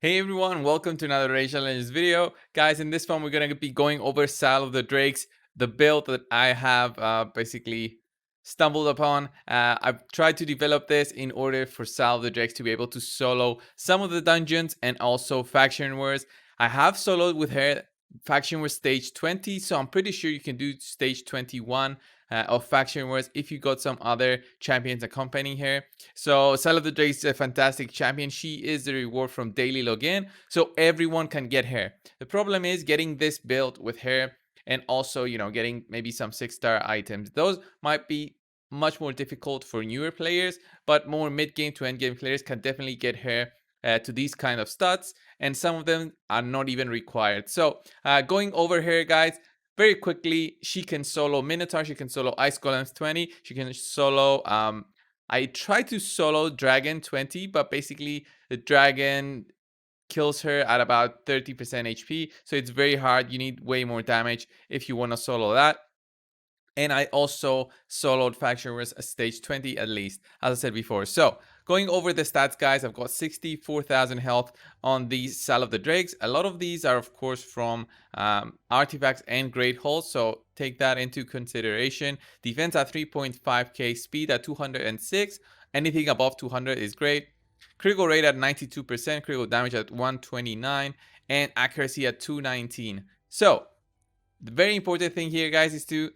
Hey everyone, welcome to another Rage Challenges video. Guys, in this one we're going to be going over Scyl of the Drakes, the build that I have basically stumbled upon. I've tried to develop this in order for Scyl of the Drakes to be able to solo some of the dungeons and also Faction Wars. I have soloed with her Faction Wars stage 20, so I'm pretty sure you can do stage 21 of Faction Wars if you got some other champions accompanying her. So Scyl of the Drake is a fantastic champion. She is the reward from daily login, so everyone can get her. The problem is getting this build with her and also, getting maybe some 6-star items. Those might be much more difficult for newer players, but more mid-game to end-game players can definitely get her to these kind of stats, and some of them are not even required. So going over here, guys, very quickly, she can solo Minotaur, she can solo Ice Golems 20, she can solo I tried to solo Dragon 20, but basically the Dragon kills her at about 30% HP, so it's very hard. You need way more damage if you want to solo that. And I also soloed Faction Wars at stage 20 at least, as I said before. So going over the stats, guys, I've got 64,000 health on these Scyl of the Drakes. A lot of these are, of course, from artifacts and great holes, so take that into consideration. Defense at 3.5k, speed at 206. Anything above 200 is great. Critical rate at 92%, critical damage at 129, and accuracy at 219. So the very important thing here, guys, is to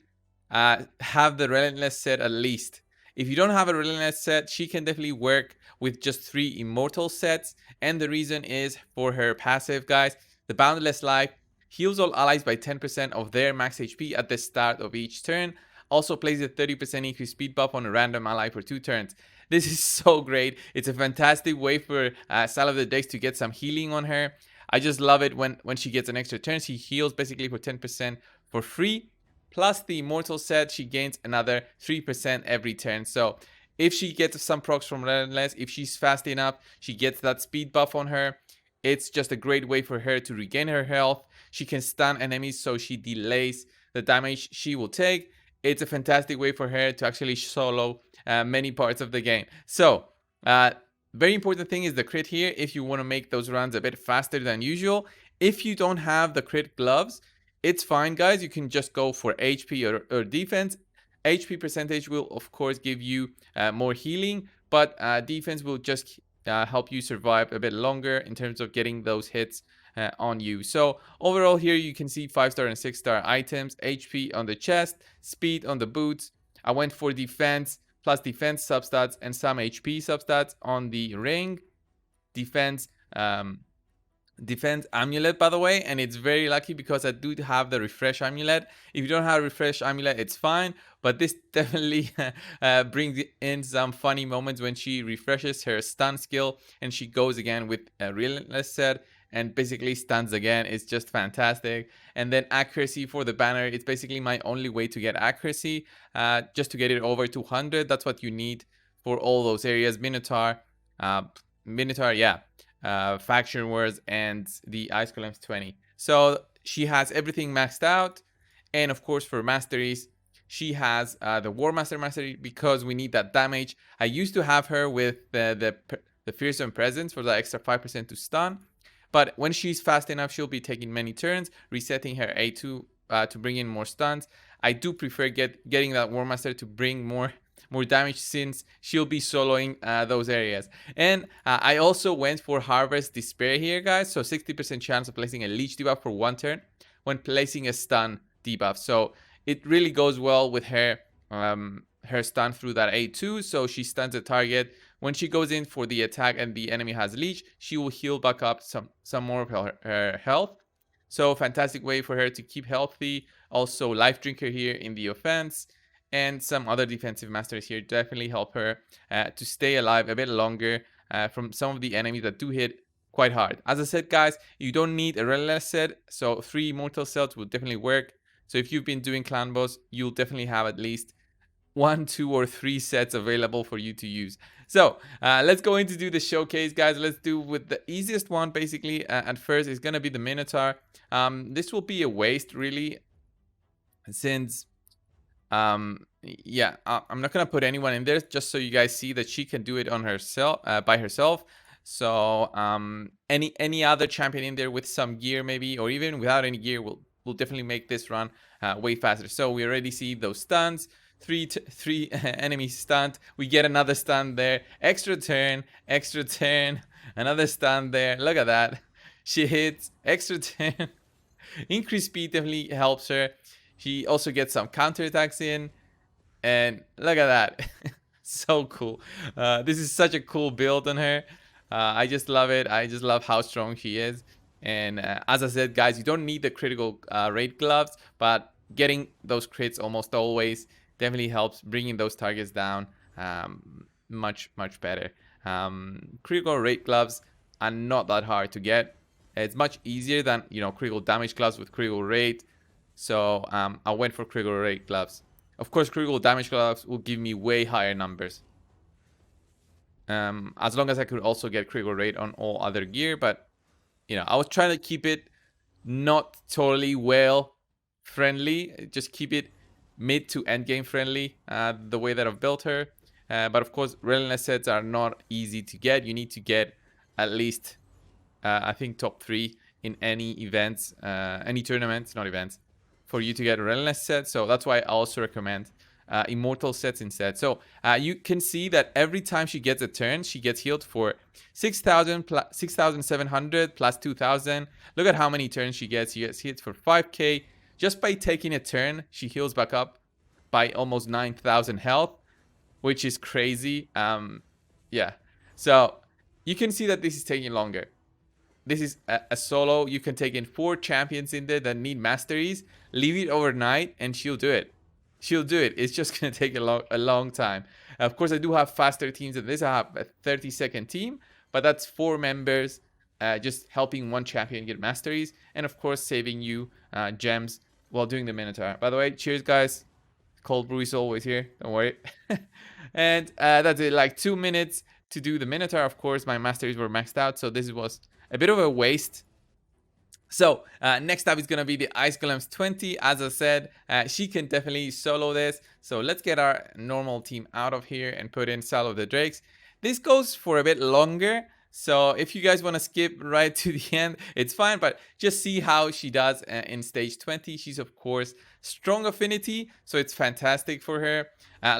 have the Relentless set at least. If you don't have a Relentless set, she can definitely work with just 3 Immortal sets. And the reason is for her passive, guys. The Boundless Life heals all allies by 10% of their max HP at the start of each turn. Also plays a 30% increased speed buff on a random ally for 2 turns. This is so great. It's a fantastic way for Scyl of the Drakes to get some healing on her. I just love it when she gets an extra turn. She heals basically for 10% for free. Plus the Immortal set, she gains another 3% every turn. So if she gets some procs from Relentless, if she's fast enough, she gets that speed buff on her. It's just a great way for her to regain her health. She can stun enemies, so she delays the damage she will take. It's a fantastic way for her to actually solo many parts of the game. So very important thing is the crit here. If you want to make those runs a bit faster than usual, if you don't have the crit gloves, it's fine, guys. You can just go for HP or defense. HP percentage will, of course, give you more healing, but defense will just help you survive a bit longer in terms of getting those hits on you. So overall here you can see 5-star and 6-star items, HP on the chest, speed on the boots. I went for defense plus defense substats and some HP substats on the ring. Defense amulet, by the way, and it's very lucky because I do have the refresh amulet. If you don't have refresh amulet, it's fine, but this definitely brings in some funny moments when she refreshes her stun skill and she goes again with a relentless set and basically stuns again. It's just fantastic. And then accuracy for the banner, it's basically my only way to get accuracy, just to get it over 200. That's what you need for all those areas. Minotaur, yeah. Faction Wars and the Ice Golems 20. So she has everything maxed out, and of course for masteries she has the War Master mastery because we need that damage. I used to have her with the Fearsome Presence for the extra 5% to stun, but when she's fast enough she'll be taking many turns, resetting her A2 to bring in more stuns. I do prefer getting that War Master to bring more damage since she'll be soloing those areas. And I also went for Harvest Despair here, guys. So 60% chance of placing a leech debuff for 1 turn when placing a stun debuff. So it really goes well with her her stun through that A2. So she stuns a target. When she goes in for the attack and the enemy has leech, she will heal back up some more of her health. So fantastic way for her to keep healthy. Also Life Drinker here in the offense. And some other defensive masters here definitely help her to stay alive a bit longer from some of the enemies that do hit quite hard. As I said, guys, you don't need a relentless set, so 3 immortal cells will definitely work. So if you've been doing clan boss, you'll definitely have at least 1, 2, or 3 sets available for you to use. So let's go in to do the showcase, guys. Let's do with the easiest one basically. At first, it's gonna be the Minotaur. This will be a waste really, since yeah, I'm not gonna put anyone in there just so you guys see that she can do it on herself by herself. So any other champion in there with some gear maybe, or even without any gear, will definitely make this run way faster. So we already see those stuns. Three enemies stunned. We get another stun there. Extra turn, another stun there. Look at that. She hits extra turn. Increased speed definitely helps her. She also gets some counterattacks in. And look at that. So cool. This is such a cool build on her. I just love it. I just love how strong she is. And as I said, guys, you don't need the critical rate gloves, but getting those crits almost always definitely helps bringing those targets down much, much better. Critical rate gloves are not that hard to get. It's much easier than, critical damage gloves with critical rate. So I went for critical rate gloves. Of course, critical damage gloves will give me way higher numbers. As long as I could also get critical rate on all other gear. But, I was trying to keep it not totally whale friendly. Just keep it mid to end game friendly, the way that I've built her. But of course, relentless sets are not easy to get. You need to get at least, I think, top 3 in any events, any tournaments, not events, for you to get a relentless set. So that's why I also recommend immortal sets instead. So you can see that every time she gets a turn, she gets healed for 6,000 plus 6,700 plus 2,000. Look at how many turns she gets. She gets hit for 5k. Just by taking a turn, she heals back up by almost 9,000 health, which is crazy. Yeah. So you can see that this is taking longer. This is a solo. You can take in 4 champions in there that need masteries. Leave it overnight and she'll do it. She'll do it. It's just going to take a long time. Of course, I do have faster teams than this. I have a 30-second team, but that's 4 members just helping one champion get masteries. And of course, saving you gems while doing the Minotaur. By the way, cheers, guys. Cold brew is always here. Don't worry. And that's it. Like 2 minutes to do the Minotaur. Of course, my masteries were maxed out. So this was a bit of a waste. So next up is going to be the Ice Golems 20. As I said, she can definitely solo this. So let's get our normal team out of here and put in Scyl of the Drakes. This goes for a bit longer. So if you guys want to skip right to the end, it's fine. But just see how she does in stage 20. She's, of course, strong affinity. So it's fantastic for her.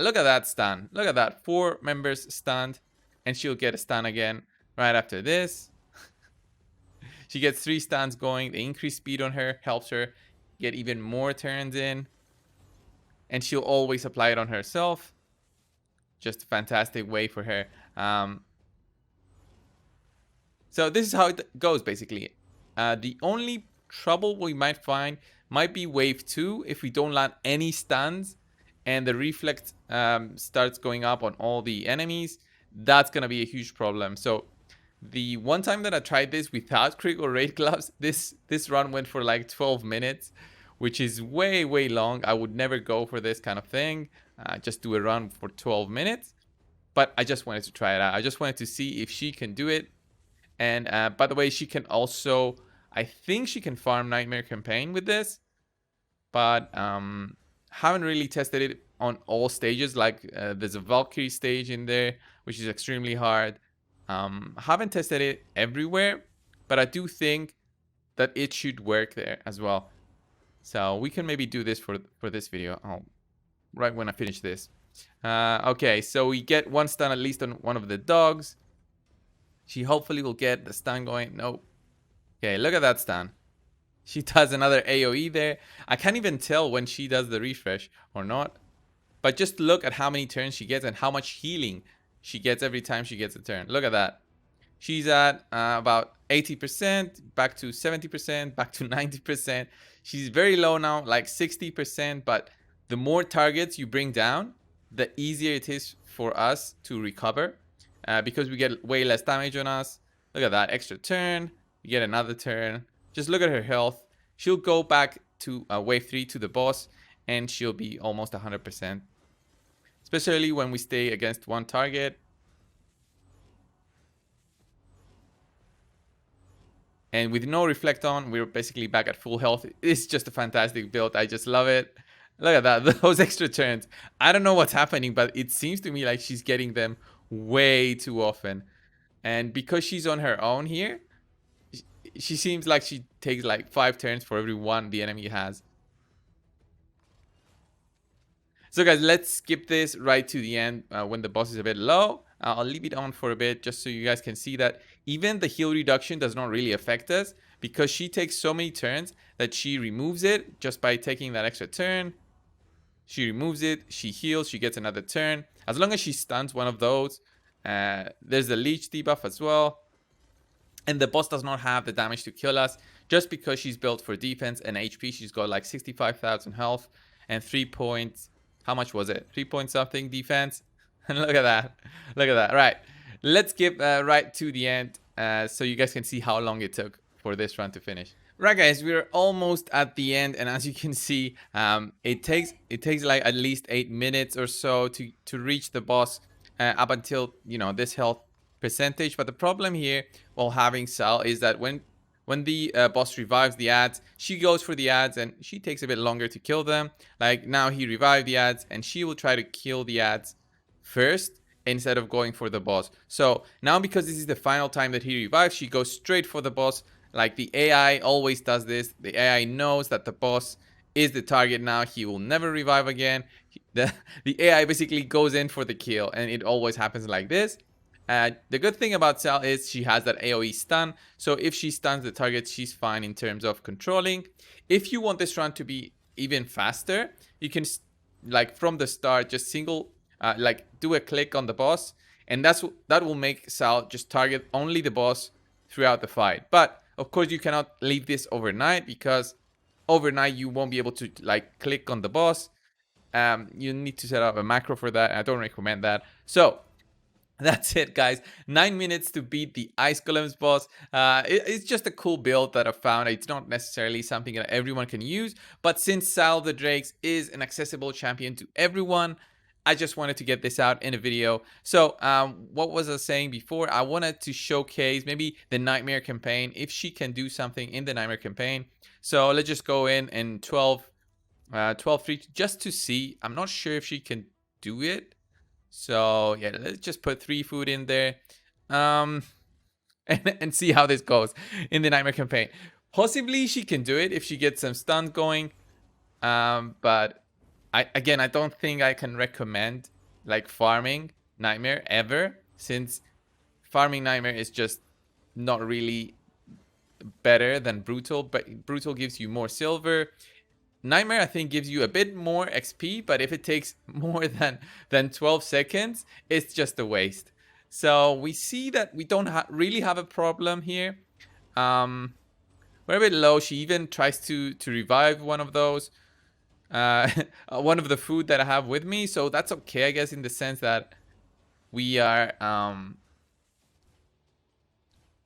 Look at that stun. Look at that. 4 members stunned. And she'll get a stun again right after this. She gets 3 stuns going. The increased speed on her helps her get even more turns in. And she'll always apply it on herself. Just a fantastic way for her. So this is how it goes, basically. The only trouble we might find might be wave 2 if we don't land any stuns and the reflect starts going up on all the enemies. That's going to be a huge problem. So the one time that I tried this without critical rate gloves, this run went for like 12 minutes, which is way, way long. I would never go for this kind of thing. Just do a run for 12 minutes. But I just wanted to try it out. I just wanted to see if she can do it. And by the way, she can also, I think she can farm Nightmare Campaign with this. But haven't really tested it on all stages. Like there's a Valkyrie stage in there, which is extremely hard. Haven't tested it everywhere, but I do think that it should work there as well. So we can maybe do this for this video. Right when I finish this. Okay, so we get 1 stun at least on one of the dogs. She hopefully will get the stun going. Nope. Okay, look at that stun. She does another AoE there. I can't even tell when she does the refresh or not. But just look at how many turns she gets and how much healing she gets every time she gets a turn. Look at that. She's at about 80%, back to 70%, back to 90%. She's very low now, like 60%. But the more targets you bring down, the easier it is for us to recover. Because we get way less damage on us. Look at that extra turn. You get another turn. Just look at her health. She'll go back to wave 3 to the boss. And she'll be almost 100%. Especially when we stay against one target. And with no reflect on, we're basically back at full health. It's just a fantastic build. I just love it. Look at that. Those extra turns. I don't know what's happening, but it seems to me like she's getting them way too often. And because she's on her own here, she seems like she takes like 5 turns for every one the enemy has. So guys, let's skip this right to the end when the boss is a bit low. I'll leave it on for a bit just so you guys can see that even the heal reduction does not really affect us because she takes so many turns that she removes it just by taking that extra turn. She removes it, she heals, she gets another turn. As long as she stuns one of those, there's the leech debuff as well. And the boss does not have the damage to kill us just because she's built for defense and HP. She's got like 65,000 health and 3 points. How much was it? 3 point something defense. And look at that. Look at that. Right. Let's skip right to the end so you guys can see how long it took for this run to finish. Right, guys, we're almost at the end, and as you can see, it takes like at least 8 minutes or so to reach the boss up until this health percentage. But the problem here while having Scyl is that when the boss revives the ads, she goes for the ads and she takes a bit longer to kill them. Like now he revived the ads and she will try to kill the ads first instead of going for the boss. So now because this is the final time that he revives, she goes straight for the boss. Like the AI always does this. The AI knows that the boss is the target now. He will never revive again. The AI basically goes in for the kill, and it always happens like this. The good thing about Scyl is she has that AoE stun. So if she stuns the target, she's fine in terms of controlling. If you want this run to be even faster, you can like from the start just like do a click on the boss, and that will make Scyl just target only the boss throughout the fight. But of course, you cannot leave this overnight because overnight you won't be able to like click on the boss. You need to set up a macro for that. I don't recommend that. So that's it, guys. 9 minutes to beat the Ice Golems boss. It's just a cool build that I found. It's not necessarily something that everyone can use, but since Scyl of the Drakes is an accessible champion to everyone, I just wanted to get this out in a video. So what was I saying before? I wanted to showcase maybe the Nightmare campaign, if she can do something in the Nightmare campaign. So let's just go in 12-3 just to see. I'm not sure if she can do it. So yeah, let's just put 3 food in there and see how this goes in the Nightmare campaign. Possibly she can do it if she gets some stuns going. But I don't think I can recommend like farming Nightmare ever, since farming Nightmare is just not really better than Brutal, but Brutal gives you more silver. Nightmare I think gives you a bit more XP, but if it takes more than 12 seconds, it's just a waste. So we see that we don't really have a problem here. We're a bit low. She even tries to revive one of those. One of the food that I have with me, so that's okay, I guess, in the sense that we are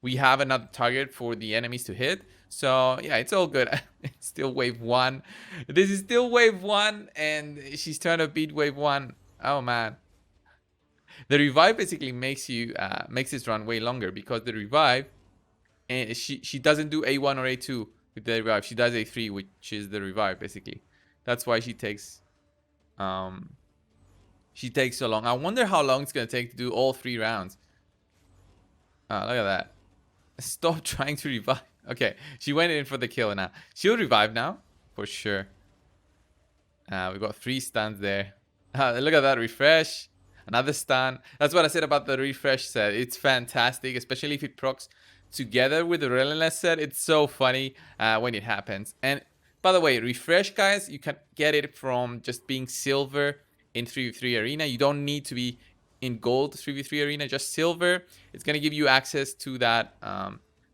we have another target for the enemies to hit. So yeah, it's all good. It's still wave 1. This is still wave 1, and she's trying to beat wave 1. Oh man, the revive basically makes this run way longer, because the revive, and she doesn't do A1 or A2 with the revive. She does A3, which is the revive basically. That's why she takes so long. I wonder how long it's gonna take to do all 3 rounds. Look at that. Stop trying to revive. Okay, she went in for the kill now. She'll revive now, for sure. We got 3 stuns there. Look at that refresh. Another stun. That's what I said about the refresh set. It's fantastic, especially if it procs together with the Relentless set. It's so funny when it happens. And by the way, refresh, guys, you can get it from just being silver in 3v3 arena. You don't need to be in gold 3v3 arena, just silver. It's going to give you access to that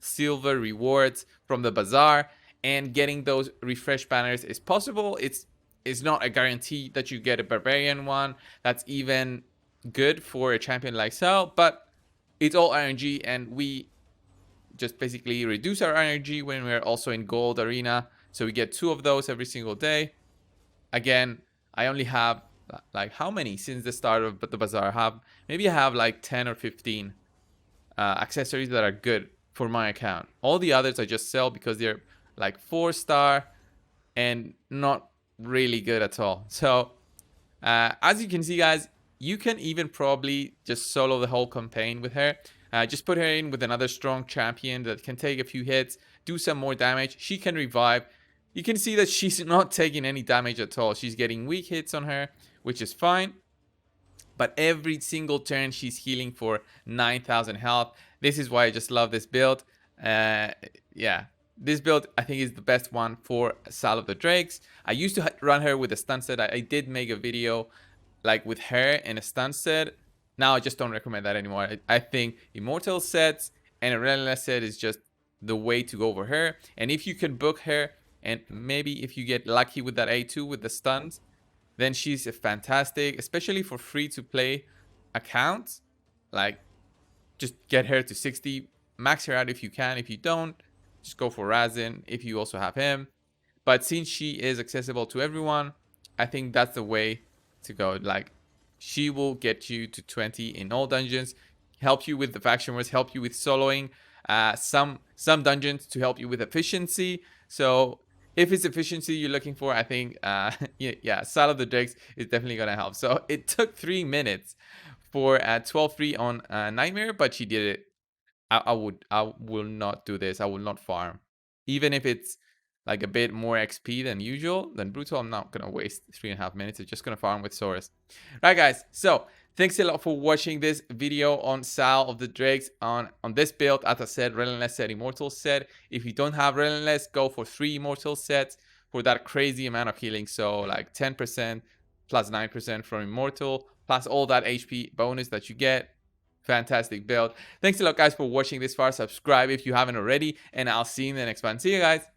silver rewards from the bazaar, and getting those refresh banners is possible. It's not a guarantee that you get a barbarian one. That's even good for a champion like Scyl, but it's all RNG, and we just basically reduce our RNG when we're also in gold arena. So we get 2 of those every single day. Again, I only have like how many since the start of the bazaar? Maybe I have like 10 or 15 accessories that are good for my account. All the others I just sell because they're like 4-star and not really good at all. So as you can see, guys, you can even probably just solo the whole campaign with her. Just put her in with another strong champion that can take a few hits, do some more damage. She can revive. You can see that she's not taking any damage at all. She's getting weak hits on her, which is fine. But every single turn she's healing for 9,000 health. This is why I just love this build. Yeah, this build I think is the best one for Scyl of the Drakes. I used to run her with a stun set. I did make a video like with her and a stun set. Now I just don't recommend that anymore. I think Immortal sets and a Relentless set is just the way to go for her. And if you can book her, and maybe if you get lucky with that A2 with the stuns, then she's a fantastic, especially for free to play accounts. Like, just get her to 60, max her out if you can. If you don't, just go for Razin if you also have him. But since she is accessible to everyone, I think that's the way to go. Like, she will get you to 20 in all dungeons, help you with the faction wars, help you with soloing, some dungeons to help you with efficiency. So if it's efficiency you're looking for, I think yeah, Scyl of the Drakes is definitely gonna help. So it took 3 minutes for 12-3 on Nightmare, but she did it. I will not do this. I will not farm, even if it's like a bit more XP than usual. Than Brutal, I'm not gonna waste 3.5 minutes. I'm just gonna farm with Saurus. Right, guys, so thanks a lot for watching this video on Scyl of the Drakes on this build. As I said, Relentless set, Immortal set. If you don't have Relentless, go for 3 Immortal sets for that crazy amount of healing. So like 10% plus 9% from Immortal, plus all that HP bonus that you get. Fantastic build. Thanks a lot, guys, for watching this far. Subscribe if you haven't already, and I'll see you in the next one. See you guys.